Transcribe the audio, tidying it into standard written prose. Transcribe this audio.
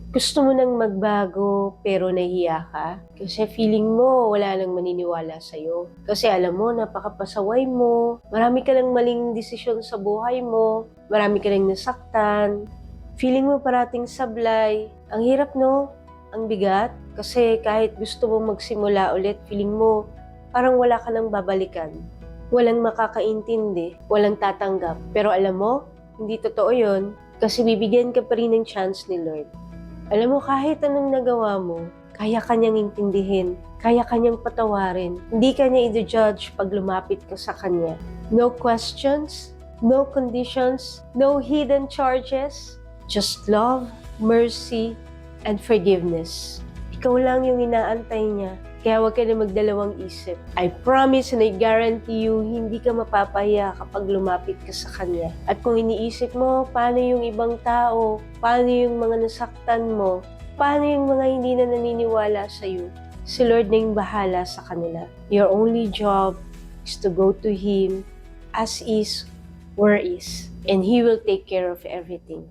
Gusto mo nang magbago pero nahihiya ka? Kasi feeling mo wala nang maniniwala sa'yo. Kasi alam mo, napakapasaway mo, marami ka nang maling desisyon sa buhay mo, marami ka nang nasaktan, feeling mo parating sablay. Ang hirap, no? Ang bigat. Kasi kahit gusto mo magsimula ulit, feeling mo parang wala ka nang babalikan. Walang makakaintindi, walang tatanggap. Pero alam mo, hindi totoo yon. Kasi bibigyan ka pa rin ng chance ni Lord. Alam mo, kahit anong nagawa mo, kaya kanyang intindihin, kaya kanyang patawarin. Hindi kanya i-judge pag lumapit ka sa kanya. No questions, no conditions, no hidden charges, just love, mercy, and forgiveness. Ikaw lang yung inaantay niya. Kaya huwag ka na magdalawang isip. I promise and I guarantee you, hindi ka mapapahiya kapag lumapit ka sa Kanya. At kung iniisip mo, paano yung ibang tao, paano yung mga nasaktan mo, paano yung mga hindi na naniniwala sa'yo, si Lord na yung bahala sa kanila. Your only job is to go to Him as is, where is, and He will take care of everything.